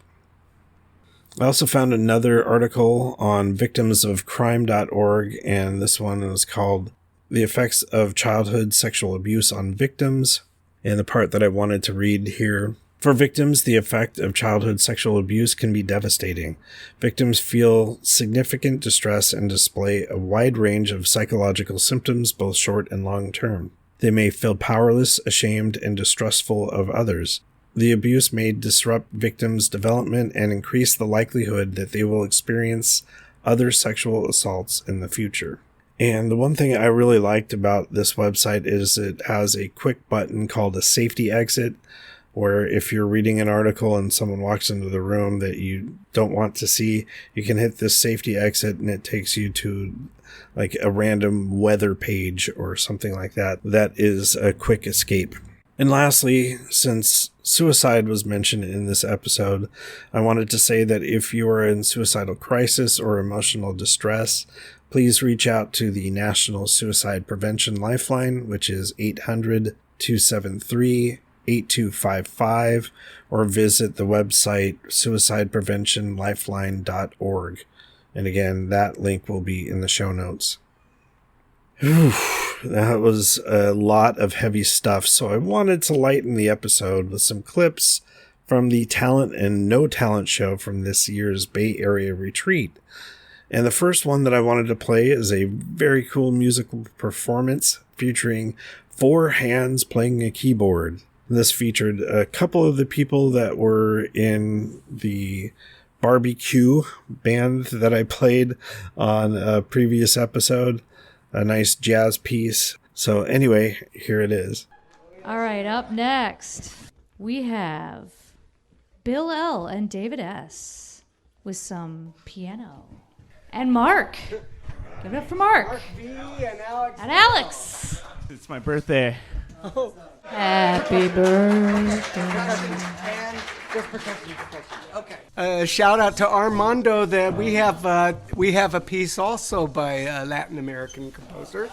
I also found another article on victimsofcrime.org, and this one is called The Effects of Childhood Sexual Abuse on Victims. And the part that I wanted to read here: for victims, the effect of childhood sexual abuse can be devastating. Victims feel significant distress and display a wide range of psychological symptoms, both short and long term. They may feel powerless, ashamed, and distrustful of others. The abuse may disrupt victims' development and increase the likelihood that they will experience other sexual assaults in the future. And the one thing I really liked about this website is it has a quick button called a safety exit, where if you're reading an article and someone walks into the room that you don't want to see, you can hit this safety exit and it takes you to like a random weather page or something like that. That is a quick escape. And lastly, since suicide was mentioned in this episode, I wanted to say that if you are in suicidal crisis or emotional distress, please reach out to the National Suicide Prevention Lifeline, which is 800-273-8255, or visit the website suicidepreventionlifeline.org. And again, that link will be in the show notes. That was a lot of heavy stuff, so I wanted to lighten the episode with some clips from the talent and no talent show from this year's Bay Area retreat. And the first one that I wanted to play is a very cool musical performance featuring 4 hands playing a keyboard. This featured a couple of the people that were in the barbecue band that I played on a previous episode. A nice jazz piece. So anyway, here it is. All right, up next, we have Bill L. and David S. with some piano. And Mark. Give it up for Mark. Mark V. and Alex. And Alex. It's my birthday. Happy birthday. And just protection. Okay. Shout out to Armando. That we have a piece also by a Latin American composer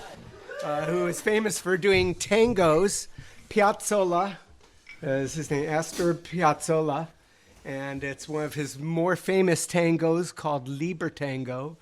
who is famous for doing tangos. Piazzolla is his name, Astor Piazzolla, and it's one of his more famous tangos called Libertango.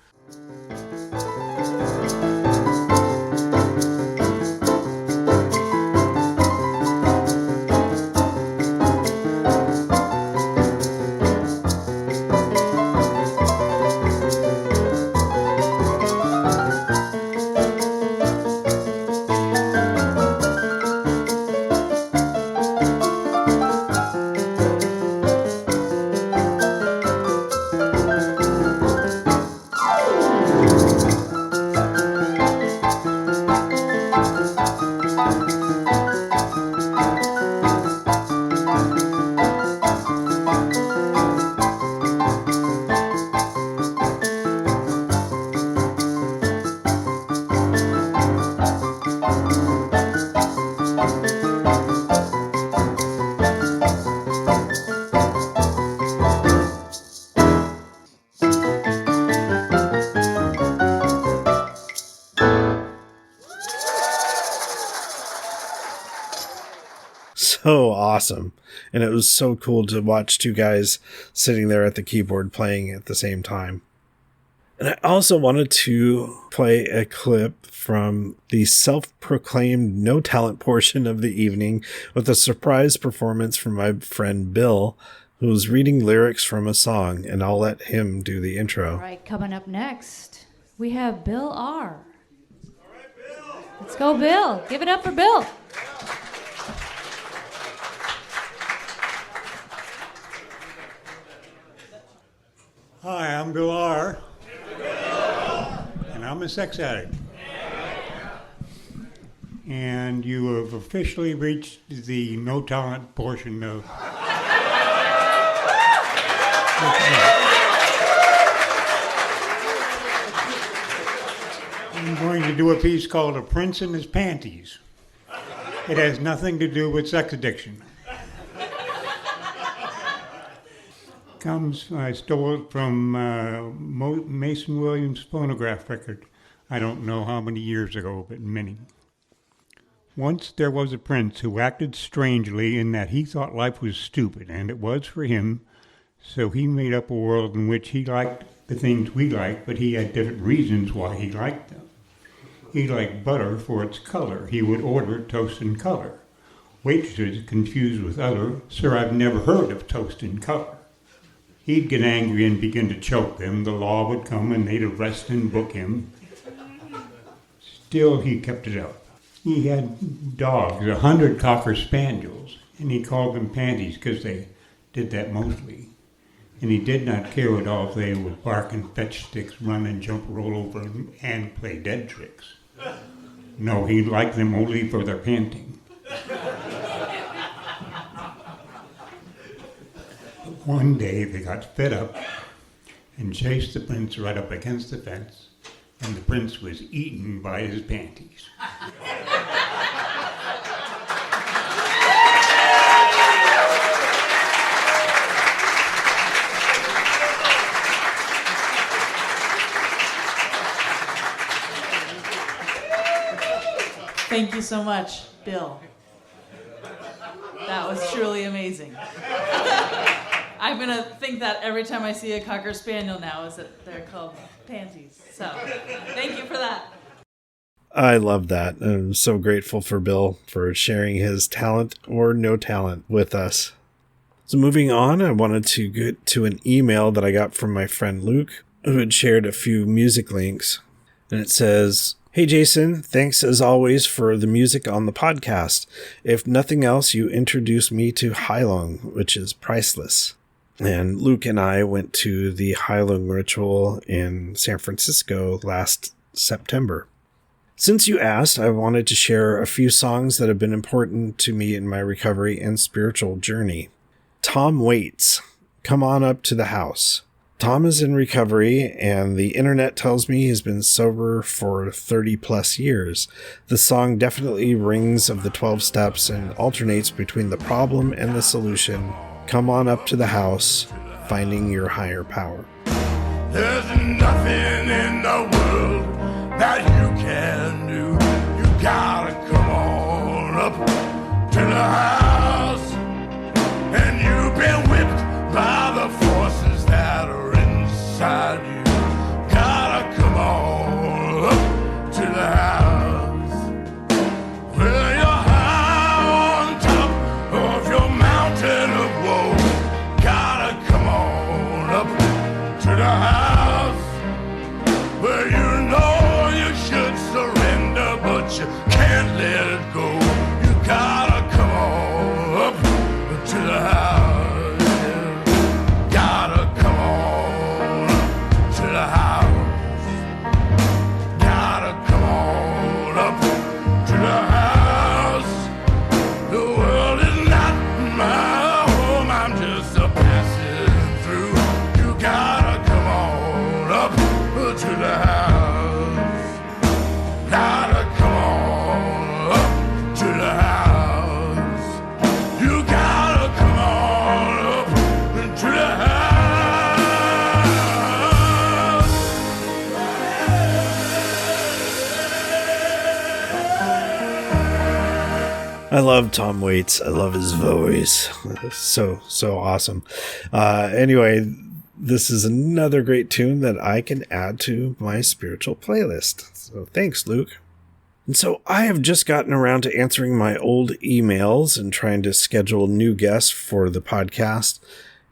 so awesome. And it was so cool to watch two guys sitting there at the keyboard playing at the same time. And I also wanted to play a clip from the self-proclaimed no talent portion of the evening with a surprise performance from my friend Bill, who was reading lyrics from a song, and I'll let him do the intro. All right, coming up next, we have Bill R. All right, Bill. Let's go, Bill. Give it up for Bill. Hi, I'm Bill R. And I'm a sex addict. And you have officially reached the no talent portion of. I'm going to do a piece called A Prince in His Panties. It has nothing to do with sex addiction. I stole it from Mason Williams' phonograph record. I don't know how many years ago, but many. Once there was a prince who acted strangely in that he thought life was stupid, and it was for him, so he made up a world in which he liked the things we like, but he had different reasons why he liked them. He liked butter for its color. He would order toast in color. Waitresses confused with other, "Sir, I've never heard of toast in color." He'd get angry and begin to choke them. The law would come and they'd arrest and book him. Still, he kept it up. He had dogs, 100 Cocker Spaniels, and he called them panties because they did that mostly. And he did not care at all if they would bark and fetch sticks, run and jump, roll over, and play dead tricks. No, he liked them only for their panting. One day they got fed up and chased the prince right up against the fence, and the prince was eaten by his panties. Thank you so much, Bill. That was truly amazing. I'm going to think that every time I see a Cocker Spaniel now is that they're called panties. So, thank you for that. I love that. I'm so grateful for Bill for sharing his talent or no talent with us. So moving on, I wanted to get to an email that I got from my friend Luke, who had shared a few music links. And it says, "Hey Jason, thanks as always for the music on the podcast. If nothing else, you introduced me to Heilung, which is priceless." And Luke and I went to the Heilung ritual in San Francisco last September. Since you asked, I wanted to share a few songs that have been important to me in my recovery and spiritual journey. Tom Waits, "Come On Up to the House." Tom is in recovery, and the internet tells me he's been sober for 30 plus years. The song definitely rings of the 12 steps and alternates between the problem and the solution. Come on up to the house, finding your higher power. There's nothing in the world that you can do. You gotta come on up to the house. And you've been whipped by the forces that are inside you. Gotta come on up to the house. Well, you're high on top of your mountain of woe. Gotta come on up to the house. Well, you know you should surrender, but you can't let it go. You gotta come on up to the house. Gotta come on up to the house. Gotta come on up to the house. The world is not my home, I'm just a passing through. You gotta come on up to the house. I love Tom Waits. I love his voice. So awesome. Anyway, this is another great tune that I can add to my spiritual playlist. So thanks, Luke. And so I have just gotten around to answering my old emails and trying to schedule new guests for the podcast.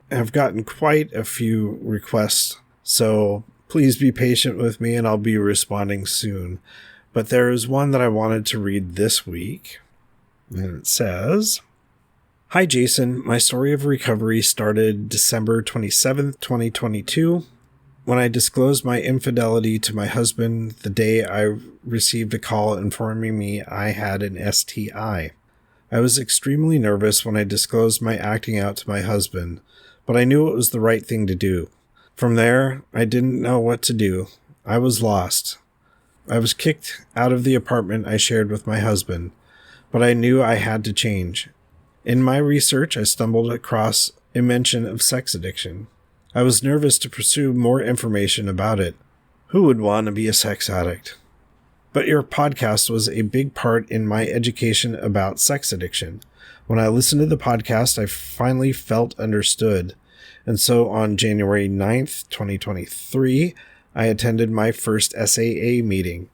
I've gotten quite a few requests, so please be patient with me and I'll be responding soon. But there is one that I wanted to read this week. And it says, "Hi Jason, my story of recovery started December 27th, 2022, when I disclosed my infidelity to my husband the day I received a call informing me I had an STI. I was extremely nervous when I disclosed my acting out to my husband, but I knew it was the right thing to do. From there, I didn't know what to do. I was lost. I was kicked out of the apartment I shared with my husband, but I knew I had to change. In my research, I stumbled across a mention of sex addiction. I was nervous to pursue more information about it. Who would want to be a sex addict? But your podcast was a big part in my education about sex addiction. When I listened to the podcast, I finally felt understood. And so on January 9th, 2023, I attended my first SAA meeting.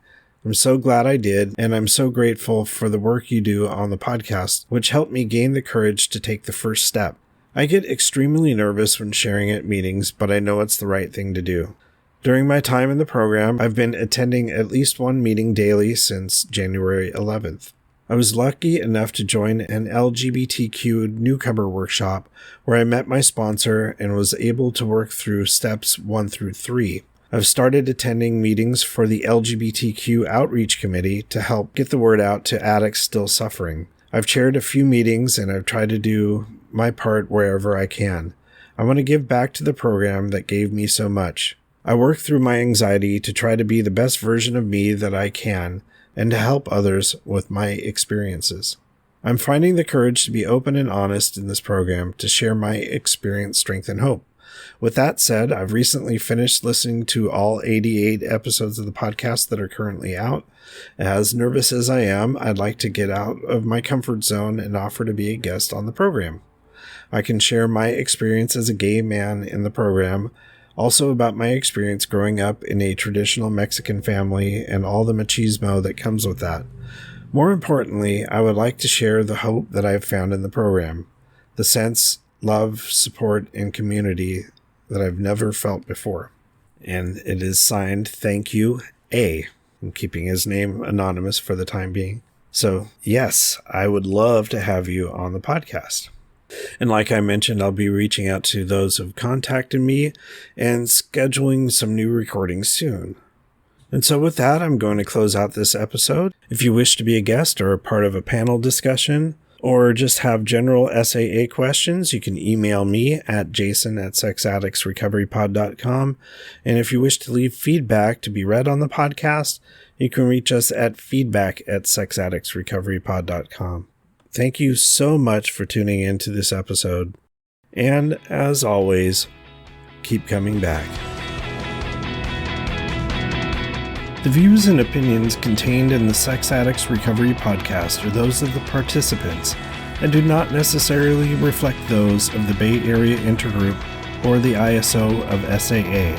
I'm so glad I did, and I'm so grateful for the work you do on the podcast, which helped me gain the courage to take the first step. I get extremely nervous when sharing at meetings, but I know it's the right thing to do. During my time in the program, I've been attending at least one meeting daily since January 11th. I was lucky enough to join an LGBTQ newcomer workshop where I met my sponsor and was able to work through steps 1 through 3. I've started attending meetings for the LGBTQ Outreach Committee to help get the word out to addicts still suffering. I've chaired a few meetings and I've tried to do my part wherever I can. I want to give back to the program that gave me so much. I work through my anxiety to try to be the best version of me that I can and to help others with my experiences. I'm finding the courage to be open and honest in this program to share my experience, strength, and hope. With that said, I've recently finished listening to all 88 episodes of the podcast that are currently out. As nervous as I am, I'd like to get out of my comfort zone and offer to be a guest on the program. I can share my experience as a gay man in the program, also about my experience growing up in a traditional Mexican family and all the machismo that comes with that. More importantly, I would like to share the hope that I've found in the program, the sense, love, support, and community that I've never felt before. And it is signed, Thank You, A. I'm keeping his name anonymous for the time being. So, yes, I would love to have you on the podcast. And like I mentioned, I'll be reaching out to those who've contacted me and scheduling some new recordings soon. And so with that, I'm going to close out this episode. If you wish to be a guest or a part of a panel discussion, or just have general SAA questions, you can email me at jason@sexaddictsrecoverypod.com. And if you wish to leave feedback to be read on the podcast, you can reach us at feedback@sexaddictsrecoverypod.com. Thank you so much for tuning in to this episode. And as always, keep coming back. The views and opinions contained in the Sex Addicts Recovery Podcast are those of the participants and do not necessarily reflect those of the Bay Area Intergroup or the ISO of SAA.